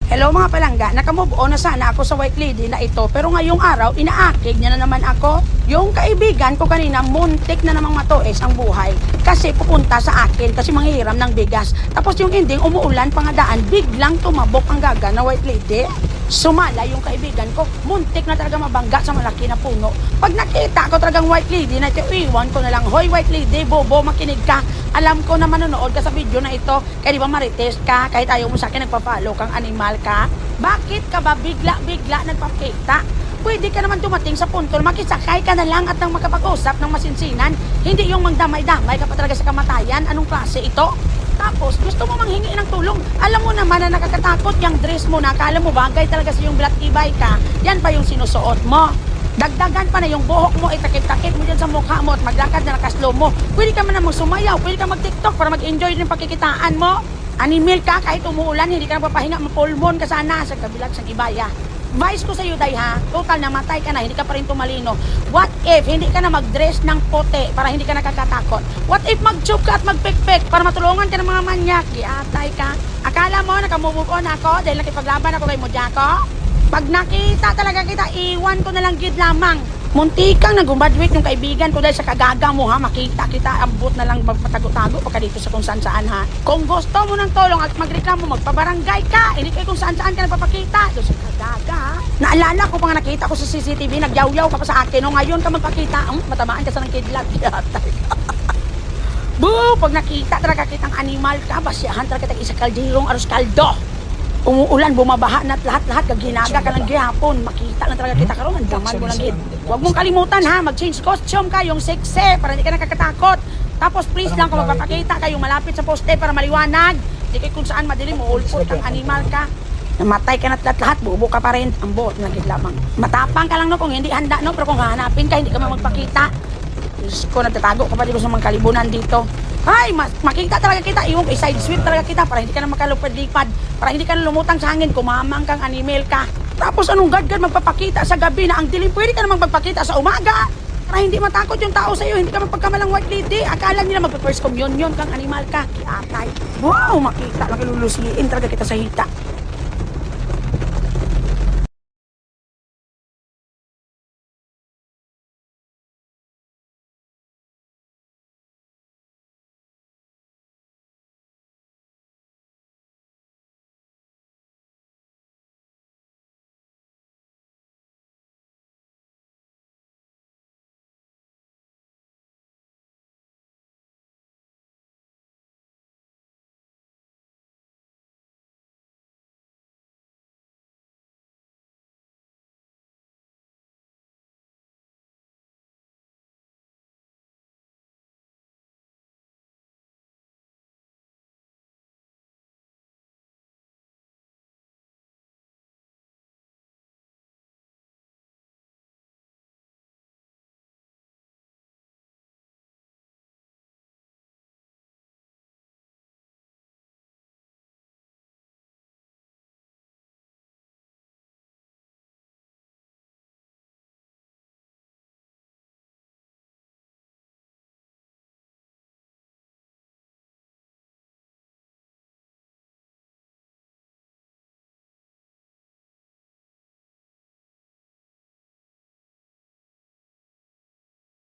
Hello mga palangga, nakamove on na sana ako sa white lady na ito pero ngayong araw inaakig niya na naman ako. Yung kaibigan ko kanina muntik na namang matuis ang buhay kasi pupunta sa akin kasi manghihiram ng bigas. Tapos yung ending umuulan pangadaan biglang tumabok ang gaga na white lady. Sumala yung kaibigan ko, muntik na talaga mabangga sa malaki na puno. Pag nakita ko talagang white lady na ito, iwan ko na lang, hoy white lady, bobo, makinig ka. Alam ko na manonood ka sa video na ito, kaya di ba marites ka, kahit ayaw mo sa akin nagpa-follow kang animal ka. Bakit ka ba bigla nagpapakita? Pwede ka naman dumating sa punto na makisakay ka na lang at nang makapag-usap ng masinsinan. Hindi yung mangdamay-damay ka pa talaga sa kamatayan. Anong klase ito? Tapos, gusto mo manghingi ng tulong. Alam mo naman na nakakatakot yung dress mo na akala mo bagay talaga sa yung black ibay ka. Yan pa yung sinusuot mo. Dagdagan pa na yung buhok mo, itakip-takip mo dyan sa mukha mo at maglakad na nakaslow mo. Pwede ka man na magsumayaw, pwede ka mag-tiktok para mag-enjoy din pakikitaan mo. Animal ka, kahit umuulan, hindi ka na papahinga, mapulmon ka sana sa kabilang sa ibaya. Advice ko sa iyo, day ha, total namatay ka na, hindi ka pa rin tumalino. What if hindi ka na mag-dress ng puti para hindi ka nakakatakot? What if mag-tube ka at mag-pek-pek para matulungan ka ng mga manyak? Giatay ka. Akala mo nakamove on ako dahil nakipaglaban ako kay Mojako? Pag nakita talaga kita, iwan ko na lang gid lamang. Muntikang nag-graduate yung kaibigan ko dahil sa kagaga mo ha, makita kita, ambot na lang magpatago-tago pa ka dito sa kung saan-saan ha. Kung gusto mo ng tulong at magreklamo, magpabarangay ka, hindi kayo kung saan-saan ka nagpapakita. Doon sa kagaga ha. Naalala ko pang nakita ko sa CCTV, nagyaw-yaw ka pa sa akin, no ngayon ka magpakita, matamaan ka sa ng kidlat. Yatay ka. Boo! Pag nakita talaga kitang animal ka, basyahan talaga kitang isa kaldirong aros kaldo. Umuulan, bumabaha na lahat-lahat, gaginaga ka ng gihapon. Makita lang talaga kita karon, ang daman mo lang gid. Huwag mong kalimutan ha, mag-change costume ka, yung sexy, para hindi ka nakakatakot. Tapos please lang kung magpapakita kayong malapit sa poste para maliwanag. Hindi kayo kung saan madilim, ulpot ang animal ka. Namatay ka na lahat, bubo ka pa rin. Ang buot lang gid lamang. Matapang ka lang no kung hindi handa no, pero kung hahanapin ka, hindi ka magpakita. Diyos ko, nagtatago ka pa dito sa mga kalibunan dito. Ay, makita talaga kita, yung side sweep talaga kita para hindi ka na makalupad-lipad, para hindi ka na lumutang sa hangin, kumamang kang animal ka. Tapos anong gad-gad magpapakita sa gabi na ang dilim, pwede ka namang magpakita sa umaga para hindi matakot yung tao sa'yo, hindi ka magpagkamalang white lady. Akala nila magpa-first communion kang animal ka, kiatay. Wow, makita, nakilulusiin talaga kita sa hita.